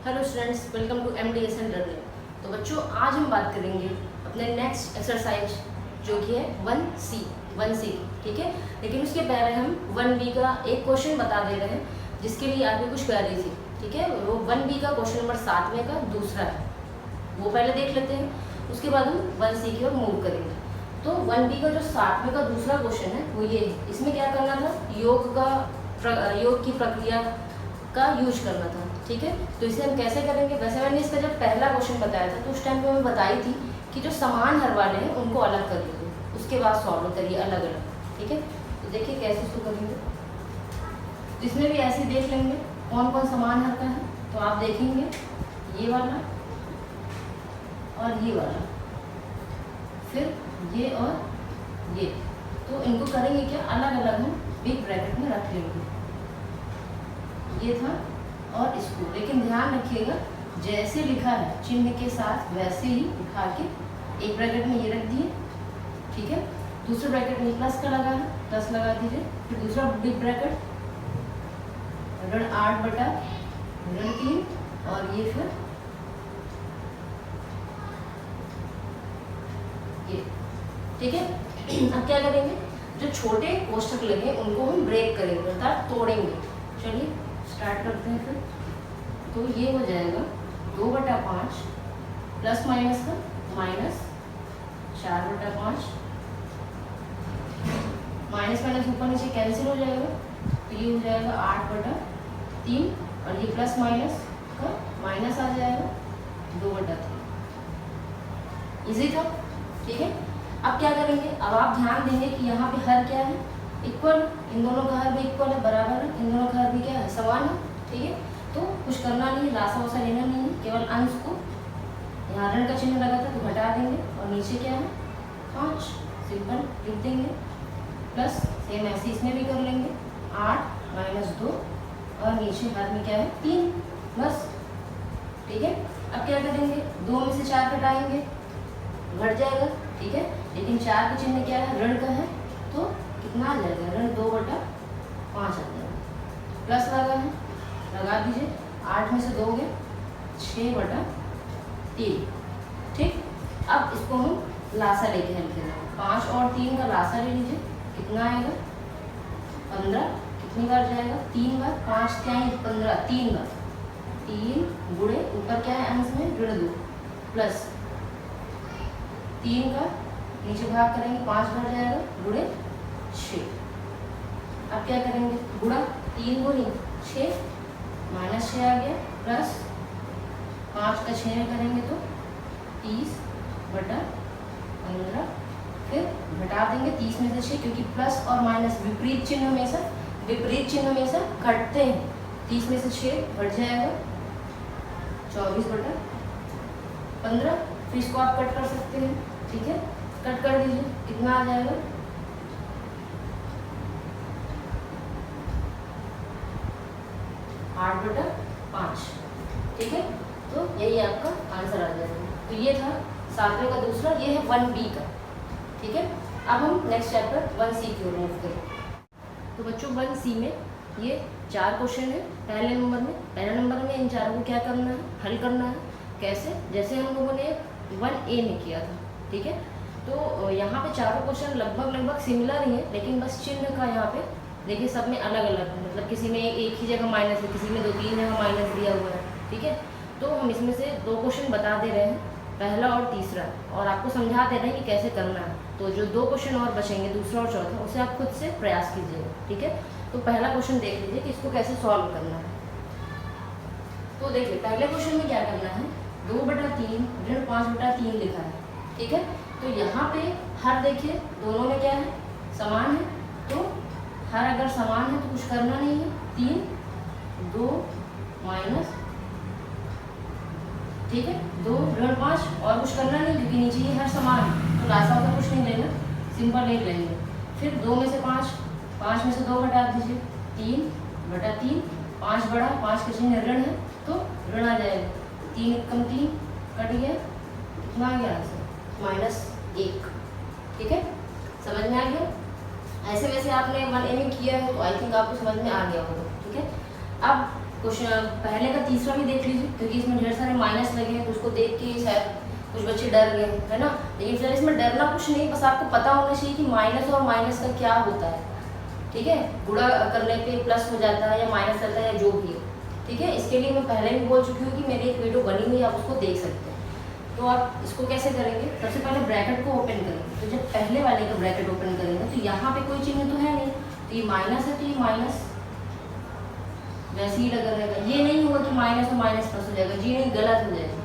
Hello students, welcome to MDSN learning. तो बच्चों, आज हम बात करेंगे अपने नेक्स्ट एक्सरसाइज जो कि है 1C, ठीक है। लेकिन उसके पहले हम 1B का एक क्वेश्चन बता दे रहे हैं जिसके लिए आपकी कुछ क्वेरी थी, ठीक है। वो 1B का क्वेश्चन नंबर 7वें का दूसरा है, वो पहले देख लेते हैं। उसके बाद हम 1C की ओर मूव करेंगे। तो 1B का जो 7वें का दूसरा क्वेश्चन है वो ये है। इसमें क्या करना था, योग की प्रक्रिया का यूज करना था, ठीक है। तो इसे हम कैसे करेंगे, वैसे मैंने इसका जब पहला क्वेश्चन बताया था तो उस टाइम पे मैं बताई थी कि जो समान हर वाले हैं उनको अलग कर लीजिए, उसके बाद सॉल्व करिए अलग अलग, ठीक है। तो देखिए कैसे इसको करेंगे। तो इसमें भी ऐसे देख लेंगे कौन कौन समान हर का है। तो आप देखेंगे ये वाला और ये वाला, फिर ये और ये। तो इनको करेंगे क्या, अलग अलग हम बिग ब्रैकेट में रख लेंगे, ये था और इसको। लेकिन ध्यान रखिएगा जैसे लिखा है चिन्ह के साथ वैसे ही उठा के एक ब्रैकेट में ये रख दिए, ठीक है। दूसरे ब्रैकेट में प्लस का लगा है, प्लस लगा दीजिए। फिर दूसरा बिग ब्रैकेट ऋण 8 बटा ऋण 3 और ये फिर ये, ठीक है। अब क्या करेंगे, जो छोटे कोष्ठक लगे उनको हम ब्रेक करेंगे अर्थात तोड़ेंगे। चलिए स्टार्ट करते हैं फिर। तो ये हो जाएगा 2/5 प्लस माइनस का माइनस 4/5, माइनस माइनस ऊपर नीचे कैंसिल हो जाएगा। तो ये हो जाएगा 8/3 और ये प्लस माइनस का माइनस आ जाएगा 2/3। इजी था, ठीक है। अब क्या करेंगे, अब आप ध्यान देंगे कि यहाँ पे हर क्या है, इक्वल। इन दोनों का हर भी इक्वल है, बराबर है। इन दोनों का हर भी क्या है, समान है, ठीक है। तो कुछ करना नहीं है, लासा वासा लेना नहीं है, केवल अंश को यहाँ ऋण का चिन्ह लगा था तो घटा देंगे और नीचे क्या है 5, सिंपल लिख देंगे। प्लस सेम ऐसे इसमें भी कर लेंगे 8 - 2 और नीचे हर में क्या है 3 बस, ठीक है। अब क्या करेंगे, 2 में से 4 घटाएंगे, घट जाएगा, ठीक है। लेकिन 4 का चिन्ह क्या है, ऋण का है, तो कितना आ जाएगा, ऋण 2/5 आ जाएगा। प्लस लगा है, लगा दीजिए। 8 में से 2 गए 6/3, ठीक। अब इसको हम लासा लेके हल करेंगे। 5 और 3 का लासा ले लीजिए, कितना आएगा 15। कितनी बार जाएगा, 3 बार। 5 क्या है 15, 3 बार। 3 गुणे ऊपर क्या है अंश में ऋण 2 प्लस 3 का नीचे भाग करेंगे 5 बार जाएगा गुणे 6। अब क्या करेंगे, गुणा 3 गुणी 6 -6 आ गया, प्लस 5 का 6 में करेंगे तो 30/15। फिर घटा देंगे 30 में से 6, क्योंकि प्लस और माइनस विपरीत चिन्ह हमेशा घटते हैं। 30 में से 6 घट जाएगा 24/15। फिर इसको आप कट कर सकते हैं, ठीक है। कट कर दीजिए, कितना आ जाएगा 8/5, ठीक है। तो यही आपका आंसर आ जाएगा। तो ये था 7वें का दूसरा, ये है 1B का, ठीक है। अब हम नेक्स्ट चैप्टर 1C की ओर मूव करें। तो बच्चों 1C में ये 4 क्वेश्चन है। पहले नंबर में इन चारों को क्या करना है, हल करना है। कैसे, जैसे हम लोगों ने 1A में किया था, ठीक है। तो यहाँ पे चारों क्वेश्चन लगभग सिमिलर ही है, लेकिन बस चिन्ह का यहाँ पे देखिए सब में अलग अलग है। मतलब किसी में एक ही जगह माइनस है, किसी में 2-3 जगह माइनस दिया हुआ है, ठीक है। तो हम इसमें से 2 क्वेश्चन बता दे रहे हैं, पहला और तीसरा, और आपको समझा दे रहे हैं कि कैसे करना है। तो जो 2 क्वेश्चन और बचेंगे, दूसरा और चौथा, उसे आप खुद से प्रयास कीजिएगा, ठीक है। तो पहला क्वेश्चन देख लीजिए कि इसको कैसे सॉल्व करना है। तो देखिए पहले क्वेश्चन में क्या करना है, 2/3 ऋण 5/3 लिखा है, ठीक है। तो यहाँ पे हर देखिए दोनों में क्या है, समान है। तो हर अगर समान है तो कुछ करना नहीं है, 3 2 माइनस, ठीक है, 2 ऋण 5 और कुछ करना नहीं, क्योंकि नीचे ही हर समान है तो लासा का कुछ नहीं लेना, सिंपल ले लेंगे। फिर 2 में से 5 में से 2 घटा दीजिए, 3/3। 5 बड़ा, 5 का चिन्ह ऋण है तो ऋण आ जाएगा। 3 कम 3 कट गया, कितना आ गया आंसर -1, ठीक है। समझ में आ गया। ऐसे वैसे आपने 1A में किया है तो आई थिंक आपको समझ में आ गया होगा, ठीक है। अब क्वेश्चन पहले का तीसरा भी देख लीजिए, क्योंकि इसमें ढेर सारे माइनस लगे हैं, तो उसको देख के शायद कुछ बच्चे डर गए, है ना। लेकिन फिर इसमें डरना कुछ नहीं, बस आपको पता होना चाहिए कि माइनस और माइनस का क्या होता है, ठीक है। गुणा करने पे प्लस हो जाता है या माइनस रहता है या जो भी है, ठीक है। इसके लिए मैं पहले भी बोल चुकी हूँ कि मेरी एक वीडियो बनी हुई है, आप उसको देख सकते हैं। तो आप इसको कैसे करेंगे, सबसे पहले ब्रैकेट को ओपन करेंगे। तो जब पहले वाले का ब्रैकेट ओपन करेंगे तो यहाँ पे कोई चिन्ह तो है नहीं, तो ये माइनस है, तो ये माइनस वैसे ही लगा रहेगा। ये नहीं होगा कि माइनस और माइनस प्लस हो जाएगा, जी नहीं, गलत हो जाएगा।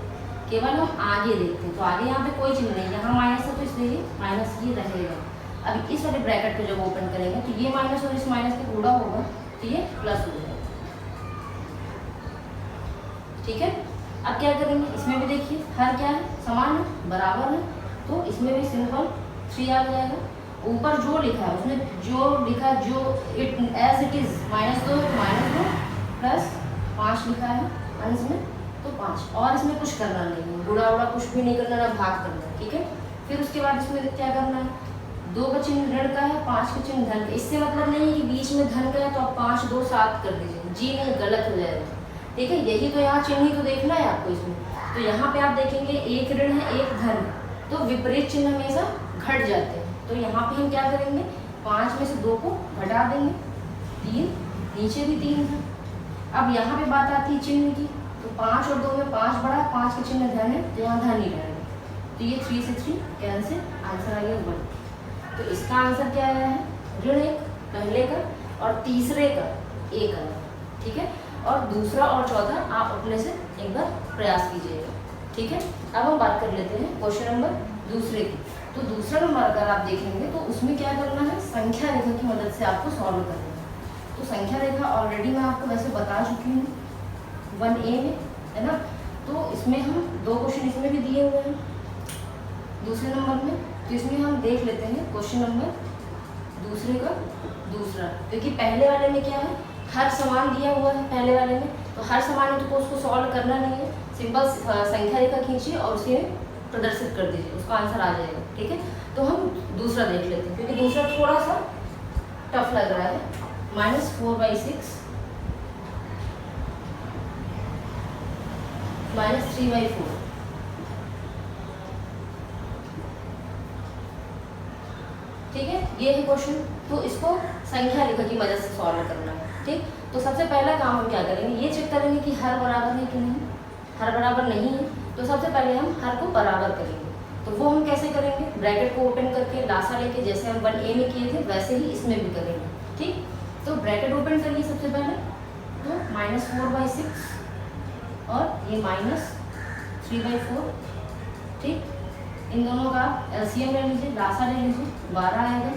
केवल हम आगे देखते हैं, तो आगे यहाँ पे कोई चिन्ह नहीं, यहाँ माइनस है तो इसलिए माइनस ये रहेगा। अब इस वाले ब्रैकेट को जब ओपन करेंगे तो ये माइनस और इस माइनस का गुणा होगा, तो ये प्लस हो जाएगा, ठीक है। अब क्या करेंगे, इसमें भी देखिए हर क्या है, समान है, बराबर है, तो इसमें भी सिंपल 3 आ जाएगा। ऊपर जो लिखा है उसमें जो लिखा है, जो it as it is -2 -2 plus 5 लिखा है अंश में, तो 5, और इसमें कुछ करना नहीं है, गुणा उड़ा कुछ भी नहीं करना, ना भाग करना, ठीक है। फिर उसके बाद इसमें क्या करना है, 2 का चिन्ह ऋण का है, 5 का चिन्ह धन का। इससे मतलब नहीं है कि बीच में धन का है तो आप 5 2 7 कर दीजिए, जी नहीं, गलत हो जाएगा, ठीक है। यही तो यहाँ चिन्ह ही तो देखना है आपको इसमें। तो यहाँ पे आप देखेंगे एक ऋण है एक धन, तो विपरीत चिन्ह हमेशा घट जाते हैं। तो यहाँ पे हम क्या करेंगे, 5 में से 2 को घटा देंगे, 3, नीचे भी 3 है। अब यहाँ पे बात आती है चिन्ह की, तो 5 और 2 में 5 बढ़ा, 5 का चिन्ह धन है, तो यहाँ धन ही रहेगा, तो ये 3 से 3 कैंसिल, आंसर आ गया 1। तो इसका आंसर क्या आया है, ऋण 1 पहले का और तीसरे का 1 आया, ठीक है। और दूसरा और चौथा आप अपने से एक बार प्रयास कीजिएगा, ठीक है। अब हम बात कर लेते हैं क्वेश्चन नंबर दूसरे की। तो दूसरा नंबर अगर आप देखेंगे तो उसमें क्या करना है, संख्या रेखा की मदद से आपको सॉल्व करना है। तो संख्या रेखा ऑलरेडी मैं आपको वैसे बता चुकी हूँ 1A में, है ना। तो इसमें हम 2 क्वेश्चन इसमें भी दिए हुए हैं दूसरे नंबर में, तो इसमें हम देख लेते हैं क्वेश्चन नंबर दूसरे का दूसरा। क्योंकि पहले वाले में क्या है, हर समान दिया हुआ है पहले वाले में, तो हर समान है तो उसको सॉल्व करना नहीं है, सिंपल संख्या रेखा खींचिए और उसे प्रदर्शित कर दीजिए, उसका आंसर आ जाएगा, ठीक है। तो हम दूसरा देख लेते हैं, क्योंकि दूसरा थोड़ा सा टफ लग रहा है। -4/6 -3/4, ठीक है, ये है क्वेश्चन। तो इसको संख्या रेखा की मदद से सॉल्व करना है, ठीक। तो सबसे पहला काम हम क्या करेंगे, ये चेक करेंगे कि हर बराबर है कि नहीं। हर बराबर नहीं है तो सबसे पहले हम हर को बराबर करेंगे। तो वो हम कैसे करेंगे, ब्रैकेट को ओपन करके लासा लेके, जैसे हम 1A में किए थे वैसे ही इसमें भी करेंगे, ठीक। तो ब्रैकेट ओपन करिए सबसे पहले, तो -4/6 और ये -3/4, ठीक। इन दोनों का एलसीएम ले लीजिए, लासा ले लीजिए, 12 आएगा,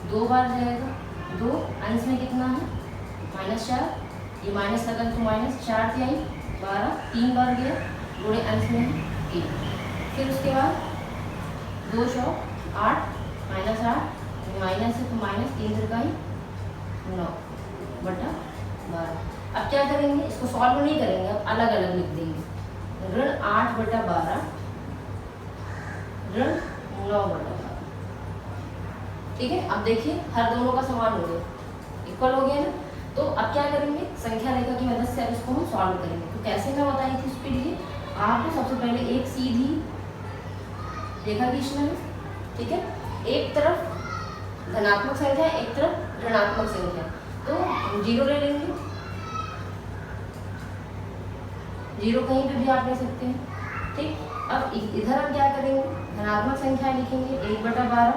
2 बार जाएगा, 2 अंश में कितना है -4, ये माइनस लगा तो -4 से आई 12, 3 बार गया, गुणे अंश में है 1। फिर उसके बाद 2 चौक 8, -8, माइनस है तो -3 त्रिकाई 9/12। अब क्या करेंगे, इसको सॉल्व नहीं करेंगे, अब अलग अलग लिख देंगे, ऋण 8/12 ऋण 9/12, ठीक है। अब देखिए हर दोनों का समान हो गया, इक्वल हो गया ना। तो अब क्या करेंगे, संख्या रेखा की मदद से अब इसको हम सॉल्व करेंगे। तो कैसे मैं बताई थी उसके लिए, आपको सबसे पहले एक सीधी रेखा खींचना है, ठीक है। एक तरफ धनात्मक संख्या, एक तरफ ऋणात्मक संख्या, तो हम 0 ले लेंगे, 0 कहीं पे भी आप ले सकते हैं, ठीक। अब इधर हम क्या करेंगे, धनात्मक संख्या लिखेंगे 1/12,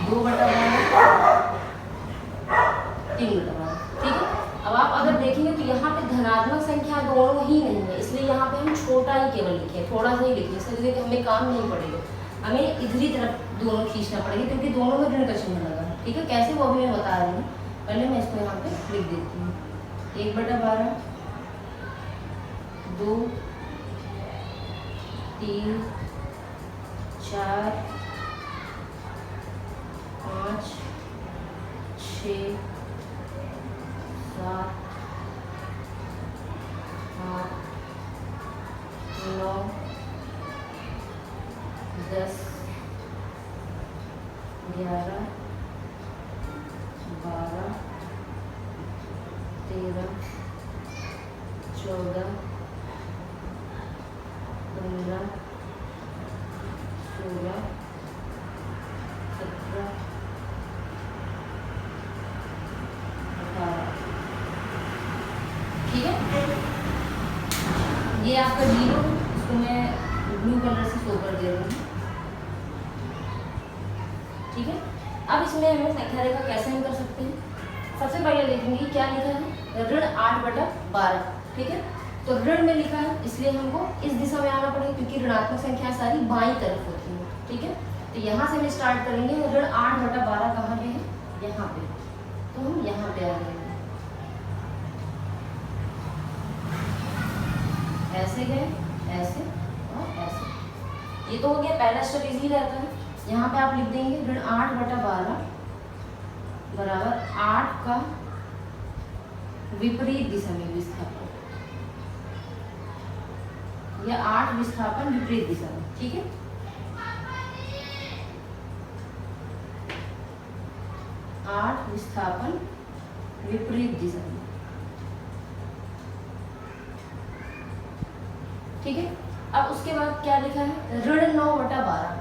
2/12, 3/12, ठीक है। अब आप अगर देखेंगे तो यहाँ पे धनात्मक संख्या दोनों ही नहीं है, इसलिए यहाँ पे हम छोटा ही केवल लिखे, थोड़ा सा ही लिखे, इससे देखिए हमें काम नहीं पड़ेगा, हमें इधर ही तरफ दोनों खींचना पड़ेगा, क्योंकि दोनों में ऋण का चिन्ह लगा है, ठीक है। कैसे वो भी मैं बता रही हूँ, पहले मैं इसको यहाँ पे लिख देती हूँ, 1/12, 2, 3, 4, 5, 6, 7, 8, 9, 10, 11, 12, 13, 14, 15, 16, 17, 18। ठीक है, ये आपका 0, इसको मैं ब्लू कलर से शो कर दे रही हूँ। ठीक है, अब इसमें हमें संख्या रेखा कैसे हम कर सकते हैं। सबसे पहले देखेंगे क्या लिखा है, ऋण 8/12। ठीक है, तो ऋण में लिखा है इसलिए हमको इस दिशा में आना पड़ेगा क्योंकि ऋणात्मक संख्या सारी बाईं तरफ होती है। ठीक है, तो यहाँ से हम स्टार्ट करेंगे। ऋण 8/12 कहाँ पे है, यहाँ पे, तो हम यहाँ पे आ जाएंगे, ऐसे गए, ऐसे और ऐसे। ये तो हो गया, पहला स्टेप इजी रहता है। यहाँ पे आप लिख देंगे ऋण 8/12 बराबर 8 का विपरीत दिशा में विस्थापन, या 8 विस्थापन विपरीत दिशा में। ठीक है, आठ विस्थापन विपरीत दिशा में। ठीक है, अब उसके बाद क्या लिखा है, ऋण 9/12।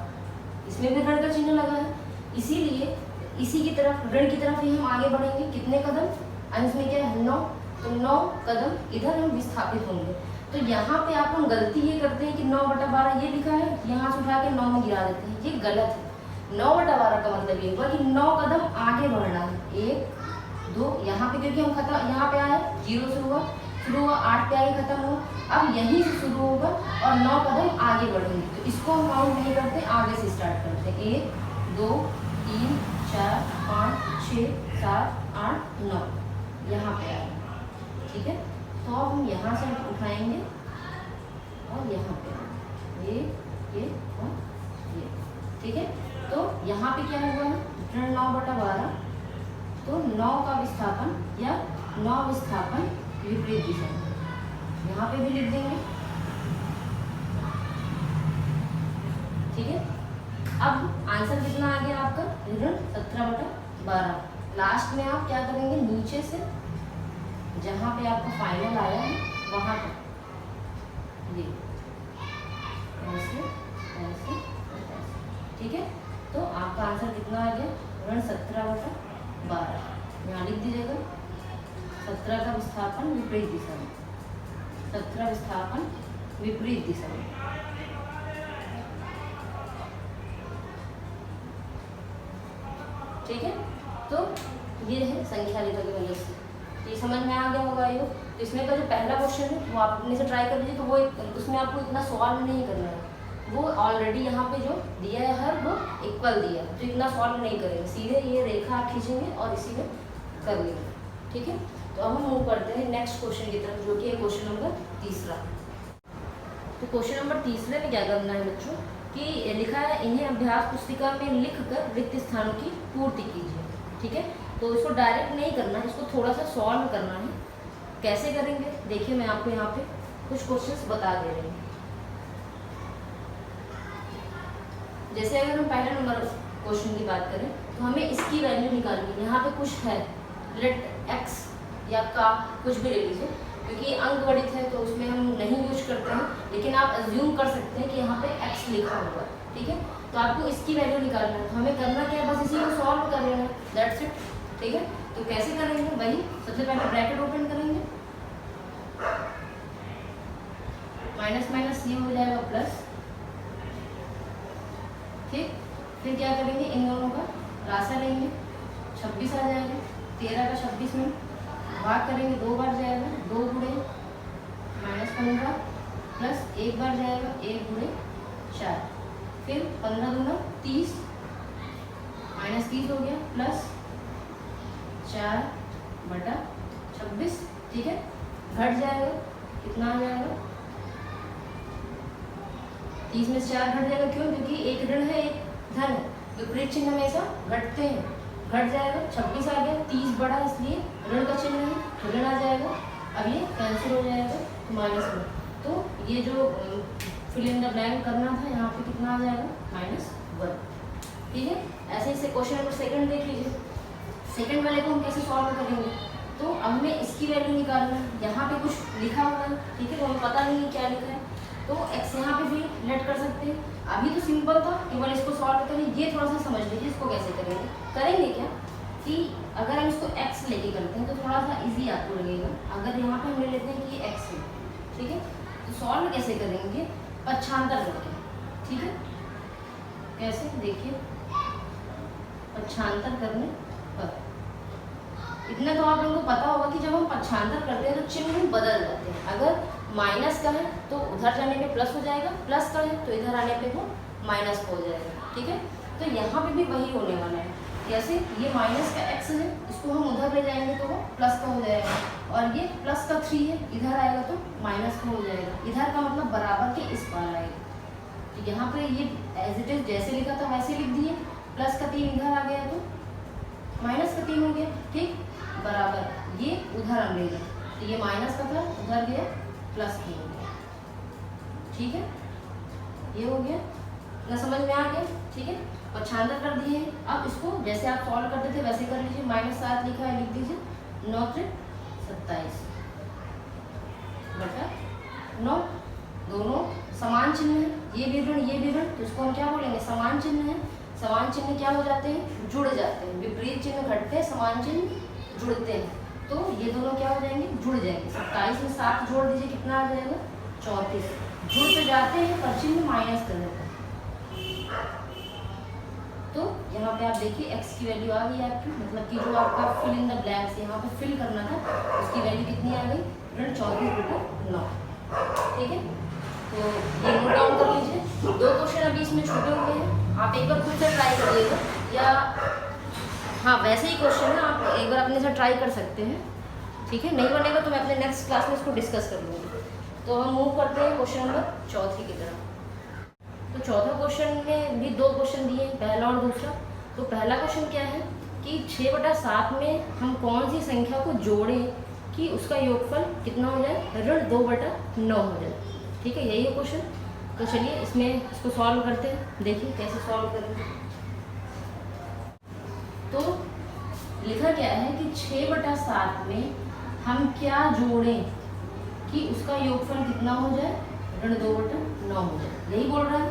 इसमें भी ऋण का चिन्ह लगा है, इसीलिए इसी की तरफ, ऋण की तरफ ही हम आगे बढ़ेंगे। कितने कदम, अंश में क्या है 9, तो 9 कदम इधर हम विस्थापित होंगे। तो यहाँ पे आप हम गलती ये करते हैं कि 9/12 ये लिखा है, यहाँ से उठा के 9 में गिरा देते हैं, ये गलत है। 9/12 का मतलब ये हुआ कि 9 कदम आगे बढ़ना है। 1, 2, यहाँ पे क्योंकि हम खत्म, यहाँ पे आए 0 से हुआ, शुरू हुआ 8 पे आगे खत्म हुआ, अब यहीं से शुरू होगा और 9 कदम आगे बढ़ेंगे। तो इसको हम काउंट नहीं करते, आगे से स्टार्ट करते हैं। 1, 2, 3, 4, 5, 6, 7, 8, 9, यहाँ पे आए। ठीक है, तो अब हम यहाँ से उठाएंगे और यहाँ पे ये और ये। ठीक है, तो यहाँ पे क्या हुआ है, ऋण 9/12, तो 9 का विस्थापन या 9 विस्थापन विपरीत दिशा में, यहाँ पे भी लिख देंगे। ठीक है, अब आंसर कितना आ गया आपका, ऋण 17/12। लास्ट में आप क्या करेंगे, नीचे से जहाँ पे आपका फाइनल आया है वहाँ तक ये ऐसे ऐसे ऐसे। ठीक है, तो आपका आंसर कितना आ गया, ऋण 17/12। यहाँ लिख दीजिएगा 17 का विस्थापन विपरीत दिशा में, 17 विस्थापन विपरीत दिशा में। ठीक है, तो ये है संख्या रेखा की मदद से। ये समझ में आ गया होगा ये। तो इसमें का जो पहला क्वेश्चन है वो आप अपने से ट्राई कर लीजिए, तो वो उसमें आपको इतना सॉल्व नहीं करना है, वो ऑलरेडी यहाँ पे जो दिया है हर वो इक्वल दिया है, तो इतना सॉल्व नहीं करेंगे, सीधे ये रेखा आप खींचेंगे और इसी में कर लेंगे। ठीक है, तो अब हम मूव करते हैं नेक्स्ट क्वेश्चन की तरफ, जो कि है क्वेश्चन नंबर 3। तो क्वेश्चन नंबर 3 में क्या करना है बच्चों, कि लिखा है इन्हें अभ्यास पुस्तिका में लिखकर रिक्त स्थानों की पूर्ति कीजिए। ठीक है, तो इसको डायरेक्ट नहीं करना है, इसको थोड़ा सा सॉल्व करना है। कैसे करेंगे देखिए, मैं आपको यहाँ पे कुछ क्वेश्चंस बता दे रही हूँ। जैसे अगर हम पहले नंबर क्वेश्चन की बात करें तो हमें इसकी वैल्यू निकालनी है। यहाँ पे कुछ है, लेट एक्स या का कुछ भी ले लीजिए, क्योंकि अंक गणित है तो उसमें हम नहीं यूज करते हैं, लेकिन आप अज्यूम कर सकते हैं कि यहाँ पे एक्स लिखा हुआ है। ठीक है, तो आपको इसकी वैल्यू निकालना है, तो हमें करना क्या है, बस इसी को सॉल्व कर लेना है, दैट्स इट। ठीक है, तो कैसे करेंगे, वही सबसे पहले ब्रैकेट ओपन करेंगे, माइनस माइनस ये हो जाएगा प्लस। ठीक, फिर क्या करेंगे, इन दोनों का राशा लेंगे, 26 आ जाएगा, 13 का 26 में भाग करेंगे, 2 बार जाएगा, 2 गुणे -15 प्लस 1 बार जाएगा, 1 गुणे 4, फिर 15 दूना 30, -30 हो गया, प्लस 4/26। ठीक है, घट जाएगा, कितना आ जाएगा, 30 में से 4 घट जाएगा। क्यों, क्योंकि एक ऋण है एक धन है, विपरीत चिन्ह हमेशा घटते हैं, घट जाएगा। 26 आ गया, 30 बढ़ा इसलिए ऋण का चिन्ह है, ऋण आ जाएगा। अब ये कैंसिल हो जाएगा तो -1, तो ये जो फिल इन द ब्लैंक करना था यहाँ पे कितना आ जाएगा, -1। ठीक है, ऐसे ही से क्वेश्चन नंबर 2 देख लीजिए। सेकंड वाले को हम कैसे सॉल्व करेंगे, तो अब हमें इसकी वैल्यू निकालना है। यहाँ पे कुछ लिखा हुआ है, ठीक है, तो हमें पता नहीं है क्या लिखा है, तो x यहाँ पे भी लेट कर सकते हैं। अभी तो सिंपल था, केवल इसको सॉल्व करें। ये थोड़ा सा समझ लीजिए इसको कैसे करेंगे क्या कि अगर हम इसको x लेके करते हैं तो थोड़ा सा इजी आपको लगेगा। अगर यहाँ पे हम ले लेते हैं कि ये x है, ठीक है, तो सॉल्व कैसे करेंगे, पक्षांतर करके, ठीक है। कैसे, देखिए, पक्षांतर करने पर इतना तो आप लोगों को पता होगा कि जब हम पक्षांतर करते हैं तो चिन्ह बदल जाते हैं। अगर माइनस का है तो उधर जाने पे प्लस हो जाएगा, प्लस का है तो इधर आने पे वो माइनस हो जाएगा, ठीक है। तो यहाँ पे भी वही होने वाला है। जैसे ये माइनस का x है, इसको हम उधर ले जाएंगे तो वो प्लस का हो जाएगा, और ये प्लस का 3 है, इधर आएगा तो माइनस का हो जाएगा। इधर का मतलब बराबर के इस पार आएगा। तो यहाँ पे ये एज इट इज जैसे लिखा था वैसे लिख दिए, प्लस का 3 इधर आ गया तो माइनस का 3 हो गया, ठीक, बराबर ये उधर हम ले गए तो ये माइनस का था, उधर गया प्लस 3 हो गया, ठीक है। ये हो गया ना, समझ में आ गया, ठीक है। पक्षांतर कर दिए। अब इसको जैसे आप सॉल्व करते थे वैसे कर लीजिए। -7 लिखा है, लिख दीजिए 9 × 27 बटा 9, दोनों समान चिन्ह है, ये भी ऋण ये भी ऋण, तो इसको हम क्या बोलेंगे, समान चिन्ह है। समान चिन्ह क्या हो जाते हैं, जुड़ जाते हैं। विपरीत चिन्ह घटते हैं, समान चिन्ह जुड़ते हैं, तो ये दोनों क्या हो जाएंगे, जुड़ जाएंगे। 27 में 7 जोड़ दीजिए, कितना आ जाएगा, 34। जुड़ तो जाते हैं पर चिन्ह माइनस कर देते हैं। तो यहाँ पे आप देखिए x की वैल्यू आ गई आपकी, मतलब कि जो आपका फिल इन द ब्लैंक्स यहाँ पे फिल करना था उसकी वैल्यू कितनी आ गई, ऋण 34/9, ठीक है। तो ये नोट डाउन कर लीजिए। 2 क्वेश्चन अभी इसमें छूटे हुए हैं, आप एक बार खुद से ट्राई करिएगा, या हाँ वैसे ही क्वेश्चन है, आप एक बार अपने से ट्राई कर सकते हैं, ठीक है। नहीं बनेगा तो मैं अपने नेक्स्ट क्लास में इसको डिस्कस कर लूँगी। तो हम मूव करते हैं क्वेश्चन नंबर 4 की तरफ। तो चौथा क्वेश्चन में भी 2 क्वेश्चन दिए, पहला और दूसरा। तो पहला क्वेश्चन क्या है कि 6/7 में हम कौन सी संख्या को जोड़ें कि उसका योगफल कितना हो जाए, ऋण 2/9 हो जाए, ठीक है, यही है क्वेश्चन। तो चलिए इसमें इसको सॉल्व करते हैं, देखिए कैसे सॉल्व करेंगे। तो लिखा क्या है कि 6/7 में हम क्या जोड़ें कि उसका योगफल कितना हो जाए, ऋण 2/9 हो जाए, यही बोल रहा है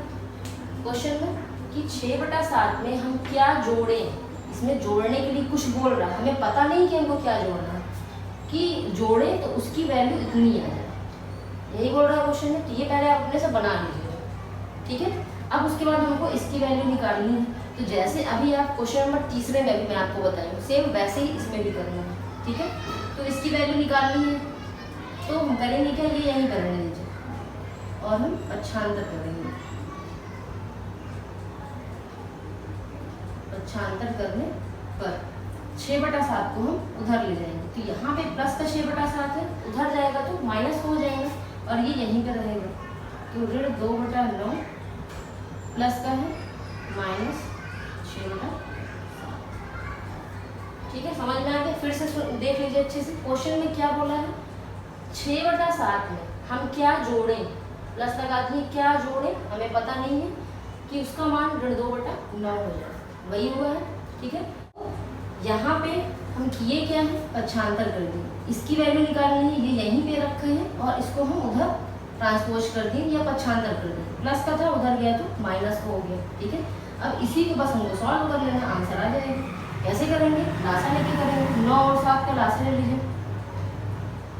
क्वेश्चन में कि 6/7 में हम क्या जोड़ें। इसमें जोड़ने के लिए कुछ बोल रहा है, हमें पता नहीं कि हमको क्या जोड़ना है, कि जोड़े तो उसकी वैल्यू इतनी आ जाए, यही बोल रहा है क्वेश्चन में। तो ये पहले आप अपने से बना लीजिए, ठीक है। अब उसके बाद हमको इसकी वैल्यू निकालनी है। तो जैसे अभी आप क्वेश्चन नंबर 3 में भी मैं आपको बताऊँ, सेम वैसे ही इसमें भी करना है, ठीक है। तो इसकी वैल्यू निकालनी है, तो हम करेंगे क्या, ये यहीं करने दीजिए और हम पक्षांतर करेंगे। पक्षांतर करने पर 6/7 को हम उधर ले जाएंगे, तो यहाँ पे प्लस का 6/7 है, उधर जाएगा तो माइनस हो जाएगा, और ये यहीं पर रहेगा। तो ऋण 2/9 प्लस का है -6/7, ठीक है। समझ में आ गया। फिर से देख लीजिए अच्छे से, क्वेश्चन में क्या बोला है, 6/7 में हम क्या जोड़ें, प्लस लगा दिए, क्या जोड़ें हमें पता नहीं है, कि उसका मान ऋण 2/9 हो जाए, वही हुआ है, ठीक है। यहाँ पे हम किए क्या है, पक्षांतर कर दिए, इसकी वैल्यू निकालनी है, ये यहीं पे रखे हैं और इसको हम उधर ट्रांसपोज कर दिए या पक्षांतर कर दिए। प्लस का था, उधर गया तो माइनस का हो गया, ठीक है। अब इसी को बस हमको सॉल्व कर लेना, आंसर आ जाएगा। कैसे करेंगे, लासा लेके करेंगे। 9 और 7 का लासा ले लीजिए,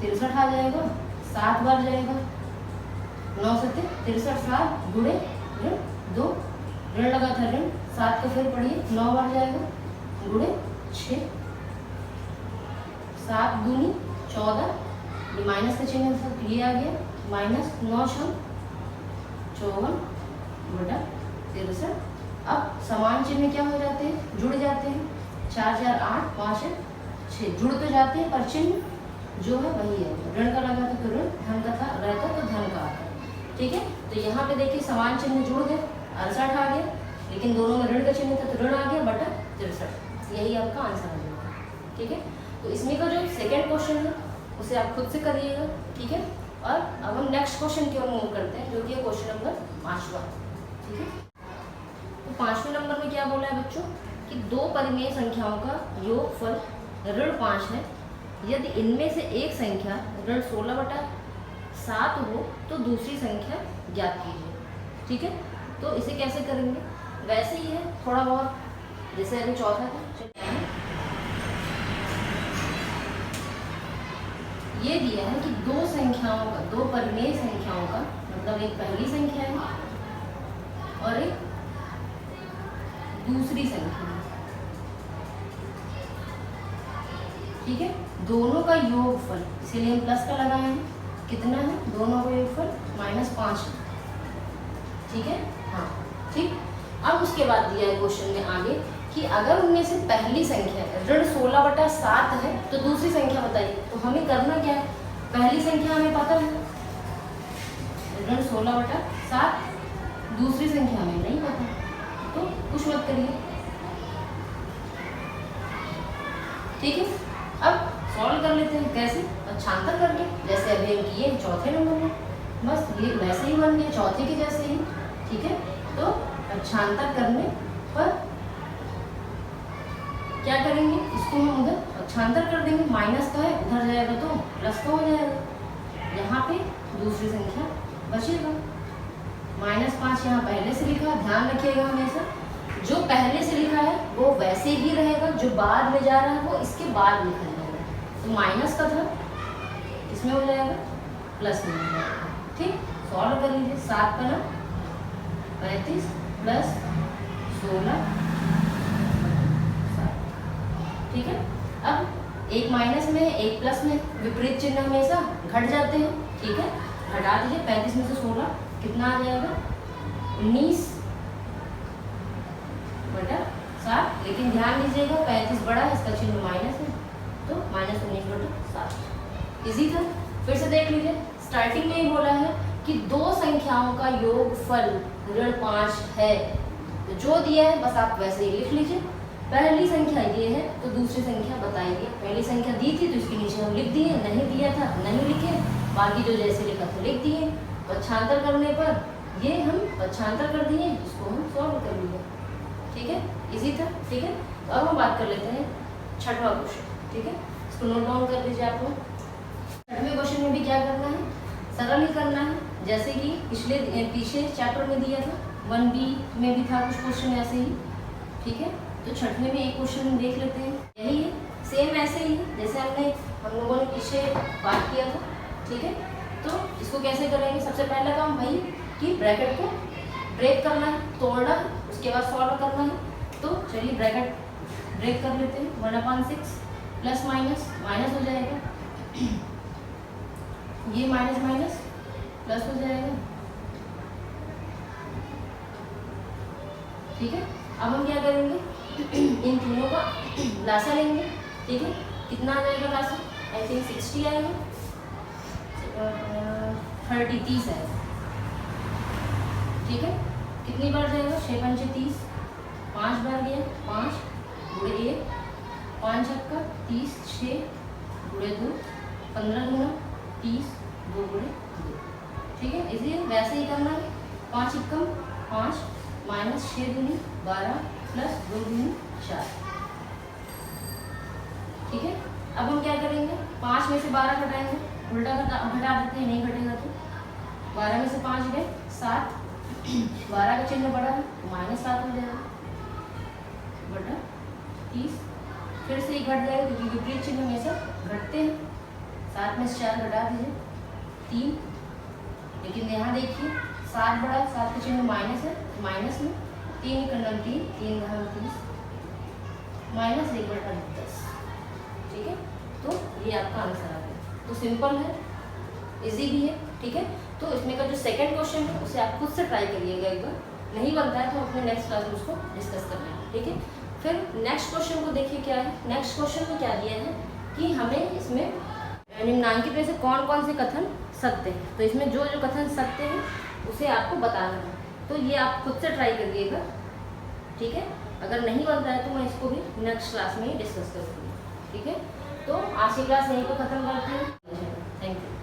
63 आ जाएगा, 7 बार जाएगा, 9 से 63, 7 गुणे ऋण 2, ऋण लगा था ऋण 7 का, फिर पढ़िए 9 बार जाएगा, गुणे 6, 7 दूनी 14, ये माइनस का चिन्ह सब ये आ गया, -9 54/63। अब समान चिन्ह क्या हो जाते हैं, जुड़ जाते हैं, 4 4 8 5 6, जुड़ तो जाते हैं पर चिन्ह जो है वही है। ऋण का लगा था तो ऋण, धन का था रहता तो धन का आता, ठीक है। तो यहाँ पे देखिए समान चिन्ह जुड़ गए, 68 आ गया, लेकिन दोनों में ऋण का चिन्ह था तो ऋण आ गया बटा 63, यही आपका आंसर आ जाएगा, ठीक है। तो इसमें का जो सेकंड क्वेश्चन है उसे आप खुद से करिएगा, ठीक है। और अब हम नेक्स्ट क्वेश्चन की ओर मूव करते हैं, जो कि है क्वेश्चन नंबर 5वां, ठीक है। तो 5वें नंबर में क्या बोला है बच्चों कि 2 परिमेय संख्याओं का योगफल ऋण 5 है, यदि इनमें से एक संख्या ऋण 16/7 हो तो दूसरी संख्या ज्ञात कीजिए। ठीक है, तो इसे कैसे करेंगे, वैसे ही है थोड़ा बहुत, जैसे अभी चौथा था। ये दिया है कि दो संख्याओं का, दो परिमेय संख्याओं का, मतलब एक पहली संख्या है और एक दूसरी संख्या है। ठीक है, दोनों का योगफल, इसीलिए हम प्लस का लगाए हैं, कितना है, दोनों का योगफल -5 है। ठीक है, हाँ ठीक। अब उसके बाद दिया है क्वेश्चन में आगे कि अगर उनमें से पहली संख्या ऋण 16/7 है तो दूसरी संख्या बताइए। तो हमें करना क्या है, पहली संख्या हमें पता है ऋण 16/7, दूसरी संख्या हमें नहीं पता, तो कुछ मत करिए। ठीक है, अब सॉल्व कर लेते हैं, कैसे, पक्षांतर करके, जैसे अभी हम किए चौथे नंबर में, बस ये वैसे ही बन गया चौथे के जैसे ही। ठीक है, तो पक्षांतर करने पर क्या करेंगे, इसको हम उधर पक्षांतर कर देंगे, माइनस का है उधर जाएगा तो प्लस का हो जाएगा, यहाँ पे दूसरी संख्या बचेगा। -5 यहाँ पहले से लिखा, ध्यान रखिएगा हमेशा जो पहले से लिखा है वो वैसे ही रहेगा, जो बाद में जा रहा है वो इसके बाद लिखा जाएगा। तो माइनस का था, इसमें हो जाएगा प्लस में हो जाएगा। ठीक, सॉल्व कर लीजिए, 7 का ना 35 प्लस 16। ठीक है, अब एक माइनस में एक प्लस में, विपरीत चिन्ह हमेशा घट जाते हैं। ठीक है, घटा दीजिए, 35 में से 16 कितना आ जाएगा, 19/7। लेकिन ध्यान दीजिएगा 35 बड़ा है, इसका चिन्ह माइनस है, तो -19/7 इजी था। फिर से देख लीजिए, स्टार्टिंग में ही बोला है कि दो संख्याओं का योगफल ऋण 5 है, तो जो दिया है बस आप वैसे ही लिख लीजिए। पहली संख्या ये है तो दूसरी संख्या बताइए। पहली संख्या दी थी तो इसके नीचे हम लिख दिए, नहीं दिया था नहीं लिखे, बाकी जो जैसे लिखा था लिख दिए। पक्षांतर करने पर ये हम पक्षांतर कर दिए, इसको हम सॉल्व कर लिए। ठीक है, इजी था। ठीक है, तो अब हम बात कर लेते हैं छठवां क्वेश्चन। ठीक है, इसको नोट डाउन कर लीजिए आप लोग। छठवें क्वेश्चन में भी क्या करना है, सरल ही करना है, जैसे कि पीछे चैप्टर में दिया था, 1B में भी था कुछ क्वेश्चन ऐसे ही। ठीक है, तो छठवें में एक क्वेश्चन देख लेते हैं, यही है, सेम ऐसे ही है जैसे हम लोगों ने पीछे बात किया था। ठीक है, तो इसको कैसे करेंगे, सबसे पहला काम भाई कि ब्रैकेट को ब्रेक करना है, तोड़ना है, उसके बाद सॉल्व करना है। तो चलिए ब्रैकेट ब्रेक कर लेते हैं, 1/6 प्लस माइनस हो जाएगा, ये माइनस प्लस हो जाएगा। ठीक है, अब हम क्या करेंगे, इन तीनों का लासा लेंगे। ठीक है, कितना आ जाएगा लासा, आई थिंक 60 आएगा, 30 आएगा। ठीक है, कितनी बार जाएगा, 6 पंचे 30, 5 बार गया, 5 गुणे 1, 5 छक्का 30, 6 गुणे 2, 15 गुना 30, 2 गुणे 2। ठीक है, इसलिए वैसे ही करना है, 5 एकम 5 माइनस 6 दूनी 12 प्लस 2 दूनी 4। ठीक है, अब हम क्या करेंगे, 5 में से 12 घटाएंगे, उल्टा घटा देते हैं, नहीं घटेगा तो 12 में से 5 गए 7, 12 का चिन्ह बड़ा है तो -7 हो जाएगा बटा 30। फिर से ही घट जाएगा क्योंकि विपरीत चिन्ह हमेशा घटते हैं। 7 में से 4 घटा दीजिए 3, लेकिन यहाँ देखिए 7 बड़ा, 7 का चिन्ह माइनस है, माइनस में 3 × 3, 3 × 30 -1/10। ठीक है, तो ये आपका आंसर आ गया। तो सिंपल है, इजी भी है। ठीक है, तो इसमें का जो सेकंड क्वेश्चन है उसे आप खुद से ट्राई करिएगा एक बार, नहीं बनता है तो अपने नेक्स्ट क्लास में उसको डिस्कस कर लेंगे। ठीक है, फिर नेक्स्ट क्वेश्चन को देखिए क्या है। नेक्स्ट क्वेश्चन में क्या दिया है कि हमें इसमें निम्नांकित में से कौन कौन से कथन सत्य हैं, तो इसमें जो जो कथन सत्य हैं उसे आपको बताना है। तो ये आप खुद से ट्राई करिएगा। ठीक है, अगर नहीं बनता है तो मैं इसको भी नेक्स्ट क्लास में ही डिस्कस करूँगी। ठीक है, तो आज की क्लास यहीं पर ख़त्म करते हैं। Thank you.